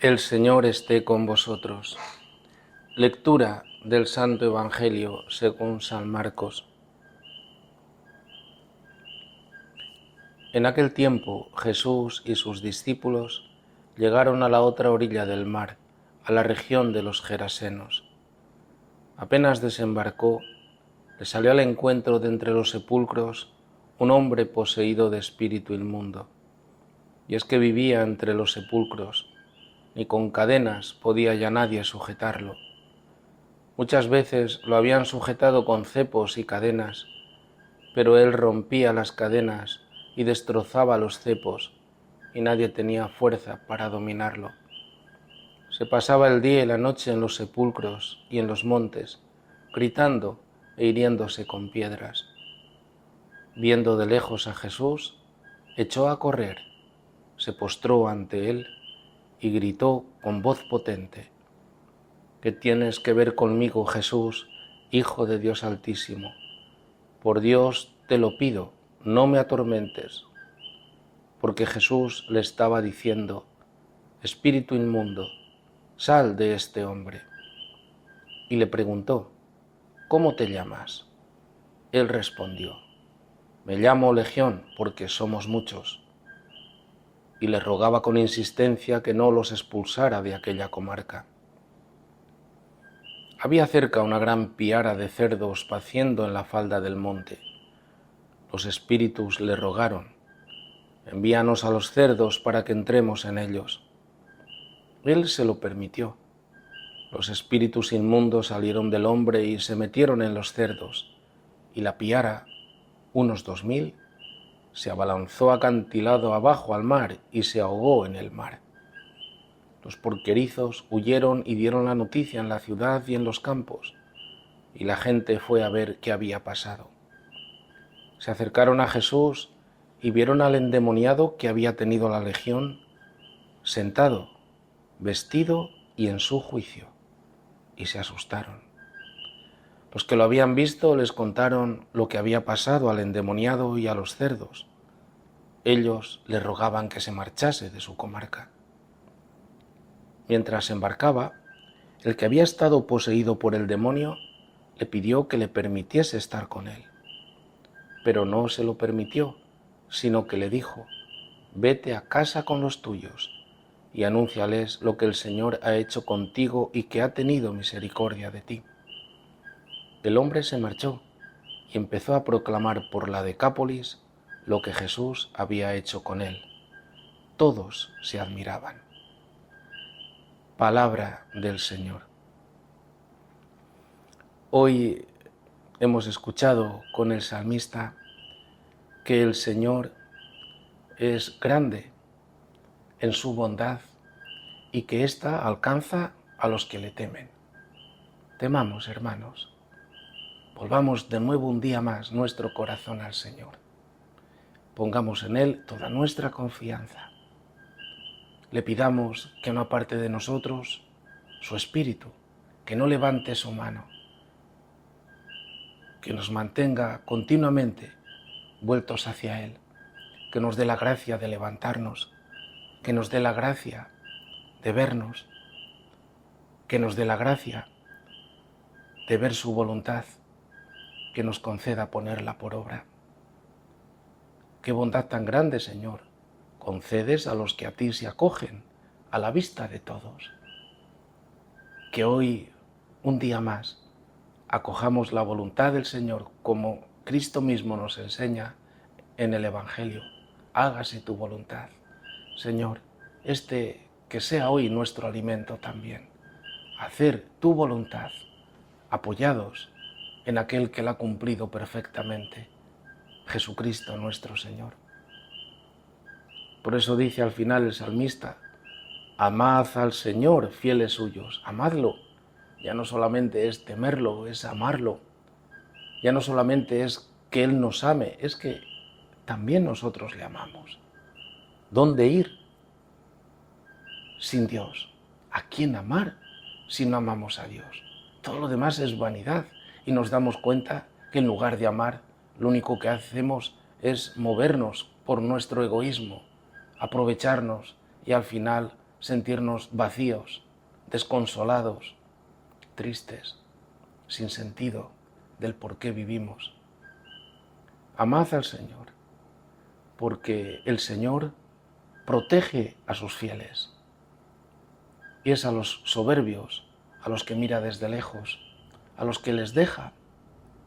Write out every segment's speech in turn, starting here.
El Señor esté con vosotros. Lectura del Santo Evangelio según San Marcos. En aquel tiempo Jesús y sus discípulos llegaron a la otra orilla del mar, a la región de los Gerasenos. Apenas desembarcó, le salió al encuentro de entre los sepulcros un hombre poseído de espíritu inmundo. Y es que vivía entre los sepulcros, ni con cadenas podía ya nadie sujetarlo. Muchas veces lo habían sujetado con cepos y cadenas, pero él rompía las cadenas y destrozaba los cepos, y nadie tenía fuerza para dominarlo. Se pasaba el día y la noche en los sepulcros y en los montes, gritando e hiriéndose con piedras. Viendo de lejos a Jesús, echó a correr, se postró ante él y gritó con voz potente: ¿Qué tienes que ver conmigo, Jesús, Hijo de Dios Altísimo? Por Dios te lo pido, no me atormentes. Porque Jesús le estaba diciendo: Espíritu inmundo, sal de este hombre. Y le preguntó: ¿Cómo te llamas? Él respondió: Me llamo Legión, porque somos muchos. Y le rogaba con insistencia que no los expulsara de aquella comarca. Había cerca una gran piara de cerdos paciendo en la falda del monte. Los espíritus le rogaron: Envíanos a los cerdos para que entremos en ellos. Él se lo permitió. Los espíritus inmundos salieron del hombre y se metieron en los cerdos, y la piara, unos 2000, se abalanzó acantilado abajo al mar y se ahogó en el mar. Los porquerizos huyeron y dieron la noticia en la ciudad y en los campos, y la gente fue a ver qué había pasado. Se acercaron a Jesús y vieron al endemoniado que había tenido la legión, sentado, vestido y en su juicio, y se asustaron. Los que lo habían visto les contaron lo que había pasado al endemoniado y a los cerdos. Ellos le rogaban que se marchase de su comarca. Mientras embarcaba, el que había estado poseído por el demonio le pidió que le permitiese estar con él. Pero no se lo permitió, sino que le dijo: Vete a casa con los tuyos y anúnciales lo que el Señor ha hecho contigo y que ha tenido misericordia de ti. El hombre se marchó y empezó a proclamar por la Decápolis lo que Jesús había hecho con él. Todos se admiraban. Palabra del Señor. Hoy hemos escuchado con el salmista que el Señor es grande en su bondad y que ésta alcanza a los que le temen. Temamos, hermanos. Volvamos de nuevo un día más nuestro corazón al Señor. Pongamos en Él toda nuestra confianza. Le pidamos que no aparte de nosotros su espíritu, que no levante su mano, que nos mantenga continuamente vueltos hacia Él, que nos dé la gracia de levantarnos, que nos dé la gracia de vernos, que nos dé la gracia de ver su voluntad, que nos conceda ponerla por obra. Qué bondad tan grande, Señor, concedes a los que a ti se acogen, a la vista de todos. Que hoy, un día más, acojamos la voluntad del Señor como Cristo mismo nos enseña en el Evangelio. Hágase tu voluntad. Señor, que sea hoy nuestro alimento también. Hacer tu voluntad, apoyados en aquel que la ha cumplido perfectamente, Jesucristo nuestro Señor. Por eso dice al final el salmista: Amad al Señor, fieles suyos, amadlo. Ya no solamente es temerlo, es amarlo. Ya no solamente es que Él nos ame, es que también nosotros le amamos. ¿Dónde ir sin Dios? ¿A quién amar si no amamos a Dios? Todo lo demás es vanidad y nos damos cuenta que en lugar de amar, lo único que hacemos es movernos por nuestro egoísmo, aprovecharnos y al final sentirnos vacíos, desconsolados, tristes, sin sentido del por qué vivimos. Amad al Señor, porque el Señor protege a sus fieles. Y es a los soberbios, a los que mira desde lejos, a los que les deja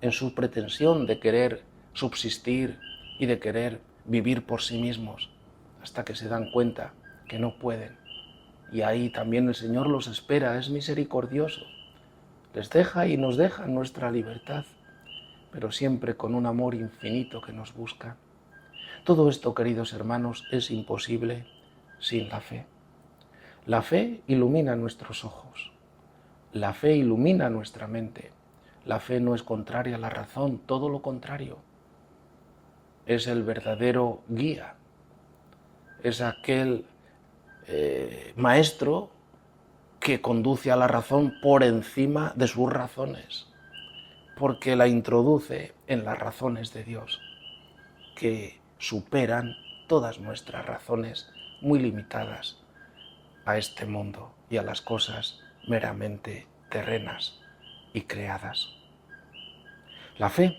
en su pretensión de querer subsistir y de querer vivir por sí mismos, hasta que se dan cuenta que no pueden. Y ahí también el Señor los espera, es misericordioso. Les deja y nos deja nuestra libertad, pero siempre con un amor infinito que nos busca. Todo esto, queridos hermanos, es imposible sin la fe. La fe ilumina nuestros ojos, la fe ilumina nuestra mente. La fe no es contraria a la razón, todo lo contrario. Es el verdadero guía, es aquel maestro que conduce a la razón por encima de sus razones, porque la introduce en las razones de Dios, que superan todas nuestras razones muy limitadas a este mundo y a las cosas meramente terrenas y creadas. La fe.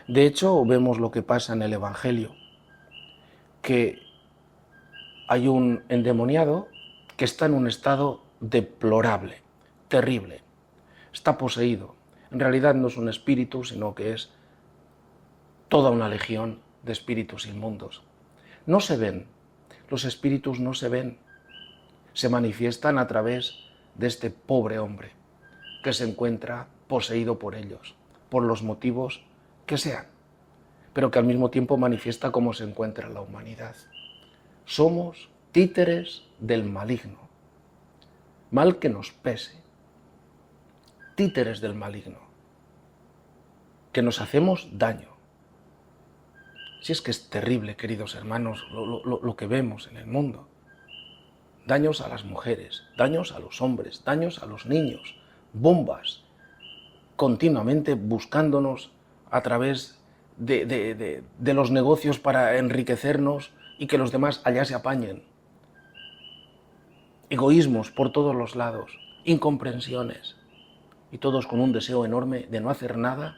De hecho, vemos lo que pasa en el Evangelio, que hay un endemoniado que está en un estado deplorable, terrible. Está poseído. En realidad no es un espíritu, sino que es toda una legión de espíritus inmundos. No se ven. Los espíritus no se ven. Se manifiestan a través de este pobre hombre que se encuentra poseído por ellos, por los motivos que sean, pero que al mismo tiempo manifiesta cómo se encuentra la humanidad. Somos títeres del maligno, mal que nos pese, títeres del maligno, que nos hacemos daño. Si es que es terrible, queridos hermanos, lo que vemos en el mundo. Daños a las mujeres, daños a los hombres, daños a los niños, bombas, continuamente buscándonos a través de los negocios para enriquecernos y que los demás allá se apañen. Egoísmos por todos los lados, incomprensiones, y todos con un deseo enorme de no hacer nada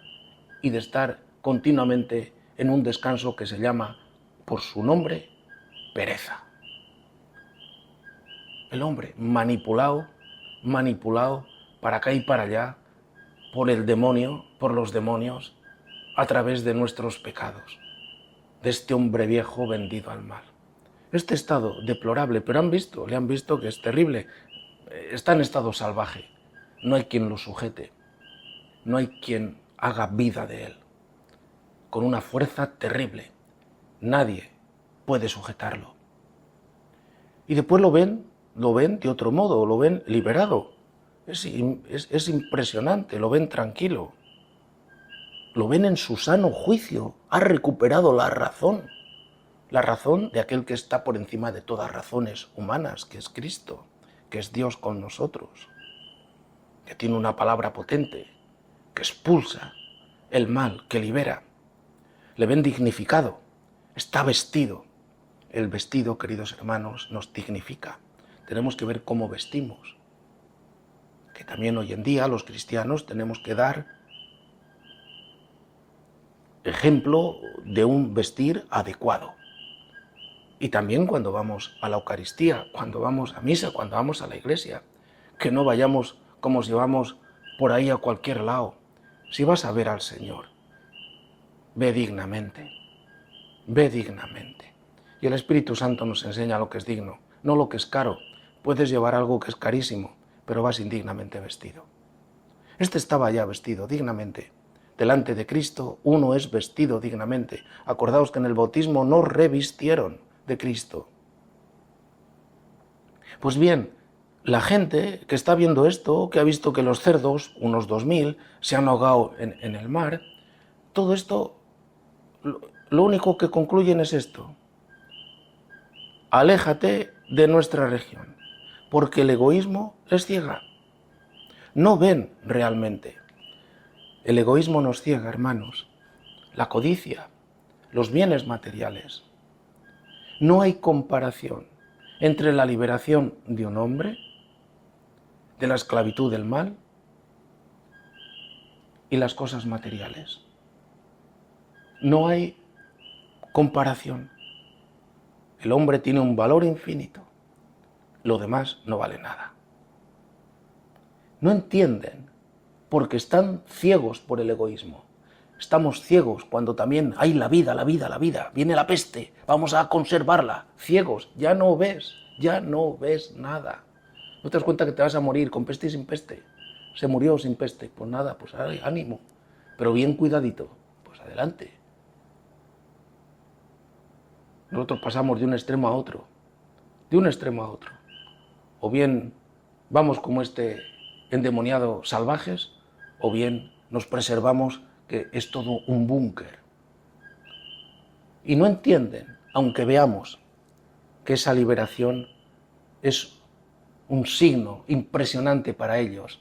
y de estar continuamente en un descanso que se llama, por su nombre, pereza. El hombre manipulado para acá y para allá, por el demonio, por los demonios, a través de nuestros pecados, de este hombre viejo vendido al mal. Este estado deplorable, pero le han visto que es terrible, está en estado salvaje, no hay quien lo sujete, no hay quien haga vida de él, con una fuerza terrible, nadie puede sujetarlo. Y después lo ven de otro modo, lo ven liberado. Es impresionante, lo ven tranquilo. Lo ven en su sano juicio, ha recuperado la razón de aquel que está por encima de todas razones humanas, que es Cristo, que es Dios con nosotros, que tiene una palabra potente, que expulsa el mal, que libera. Le ven dignificado, está vestido. El vestido, queridos hermanos, nos dignifica. Tenemos que ver cómo vestimos, que también hoy en día los cristianos tenemos que dar ejemplo de un vestir adecuado. Y también cuando vamos a la Eucaristía, cuando vamos a misa, cuando vamos a la iglesia, que no vayamos como si vamos por ahí a cualquier lado. Si vas a ver al Señor, ve dignamente, ve dignamente. Y el Espíritu Santo nos enseña lo que es digno, no lo que es caro. Puedes llevar algo que es carísimo, pero vas indignamente vestido. Este estaba ya vestido dignamente. Delante de Cristo uno es vestido dignamente. Acordaos que en el bautismo nos revistieron de Cristo. Pues bien, la gente que está viendo esto, que ha visto que los cerdos, unos 2000, se han ahogado en el mar, todo esto, lo único que concluyen es esto. Aléjate de nuestra región, porque el egoísmo les ciega. No ven realmente. El egoísmo nos ciega, hermanos. La codicia, los bienes materiales. No hay comparación entre la liberación de un hombre de la esclavitud del mal y las cosas materiales. No hay comparación. El hombre tiene un valor infinito. Lo demás no vale nada. No entienden porque están ciegos por el egoísmo. Estamos ciegos cuando también hay la vida, la vida, la vida. Viene la peste, vamos a conservarla. Ciegos, ya no ves nada. ¿No te das cuenta que te vas a morir con peste y sin peste? Se murió sin peste. Pues nada, pues ánimo. Pero bien cuidadito. Pues adelante. Nosotros pasamos de un extremo a otro. De un extremo a otro. O bien vamos como este endemoniado salvajes, o bien nos preservamos que es todo un búnker. Y no entienden, aunque veamos que esa liberación es un signo impresionante para ellos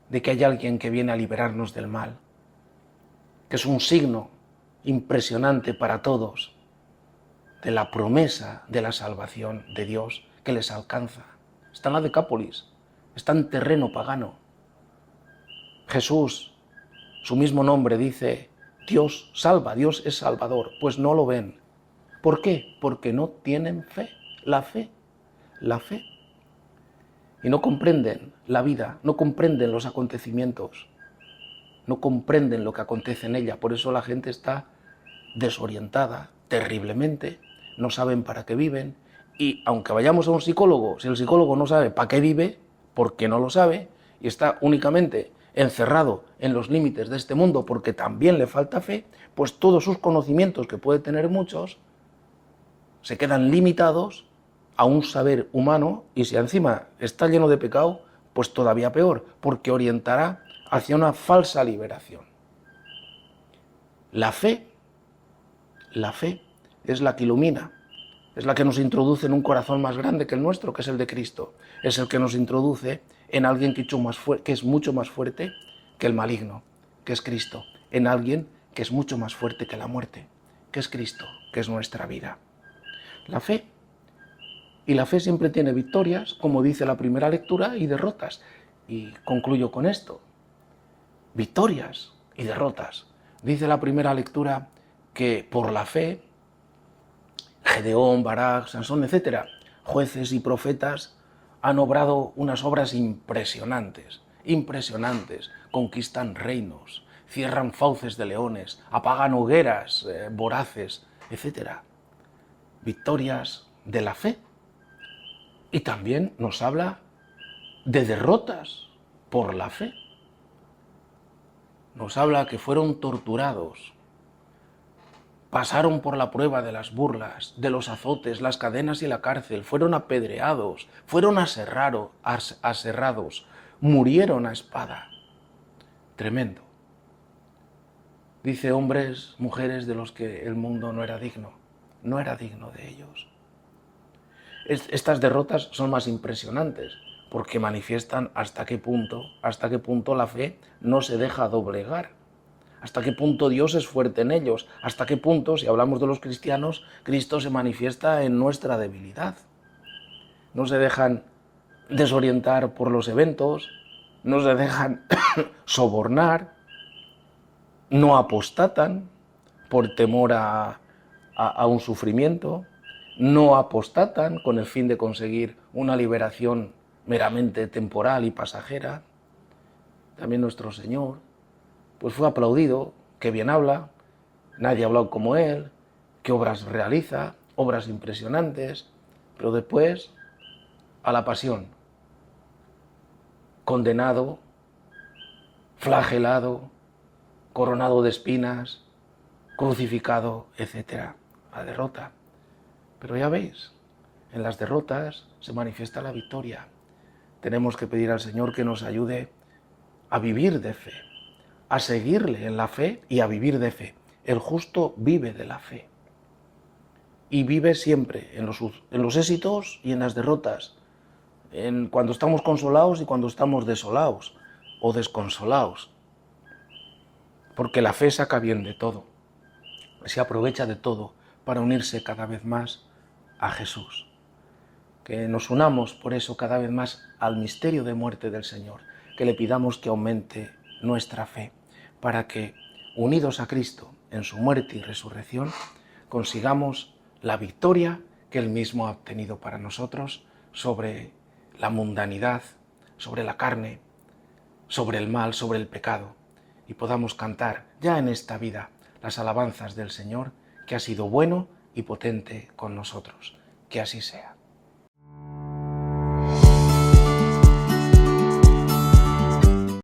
de que hay alguien que viene a liberarnos del mal, que es un signo impresionante para todos de la promesa de la salvación de Dios que les alcanza. Está en la Decápolis, está en terreno pagano. Jesús, su mismo nombre dice, Dios salva, Dios es salvador, pues no lo ven. ¿Por qué? Porque no tienen fe, la fe. Y no comprenden la vida, no comprenden los acontecimientos, no comprenden lo que acontece en ella. Por eso la gente está desorientada terriblemente, no saben para qué viven. Y aunque vayamos a un psicólogo, si el psicólogo no sabe para qué vive, porque no lo sabe, y está únicamente encerrado en los límites de este mundo porque también le falta fe, pues todos sus conocimientos, que puede tener muchos, se quedan limitados a un saber humano, y si encima está lleno de pecado, pues todavía peor, porque orientará hacia una falsa liberación. La fe es la que ilumina, es la que nos introduce en un corazón más grande que el nuestro, que es el de Cristo. Es el que nos introduce en alguien que es mucho más fuerte que el maligno, que es Cristo. En alguien que es mucho más fuerte que la muerte, que es Cristo, que es nuestra vida. La fe. Y la fe siempre tiene victorias, como dice la primera lectura, y derrotas. Y concluyo con esto. Victorias y derrotas. Dice la primera lectura que por la fe, Gedeón, Barak, Sansón, etc., jueces y profetas han obrado unas obras impresionantes, conquistan reinos, cierran fauces de leones, apagan hogueras voraces, etc. Victorias de la fe. Y también nos habla de derrotas por la fe. Nos habla que fueron torturados, pasaron por la prueba de las burlas, de los azotes, las cadenas y la cárcel, fueron apedreados, fueron aserrados, murieron a espada. Tremendo. Dice hombres, mujeres de los que el mundo no era digno de ellos. Estas derrotas son más impresionantes porque manifiestan hasta qué punto la fe no se deja doblegar, hasta qué punto Dios es fuerte en ellos, hasta qué punto, si hablamos de los cristianos, Cristo se manifiesta en nuestra debilidad. No se dejan desorientar por los eventos, no se dejan sobornar, no apostatan por temor a un sufrimiento, no apostatan con el fin de conseguir una liberación meramente temporal y pasajera. También nuestro Señor pues fue aplaudido, que bien habla, nadie ha hablado como Él, qué obras realiza, obras impresionantes, pero después a la pasión, condenado, flagelado, coronado de espinas, crucificado, etc. La derrota. Pero ya veis, en las derrotas se manifiesta la victoria. Tenemos que pedir al Señor que nos ayude a vivir de fe, a seguirle en la fe y a vivir de fe. El justo vive de la fe. Y vive siempre en los éxitos y en las derrotas, cuando estamos consolados y cuando estamos desolados o desconsolados. Porque la fe saca bien de todo, se aprovecha de todo para unirse cada vez más a Jesús. que nos unamos por eso cada vez más al misterio de muerte del Señor, que le pidamos que aumente nuestra fe, para que, unidos a Cristo en su muerte y resurrección, consigamos la victoria que Él mismo ha obtenido para nosotros sobre la mundanidad, sobre la carne, sobre el mal, sobre el pecado, y podamos cantar ya en esta vida las alabanzas del Señor, que ha sido bueno y potente con nosotros. Que así sea.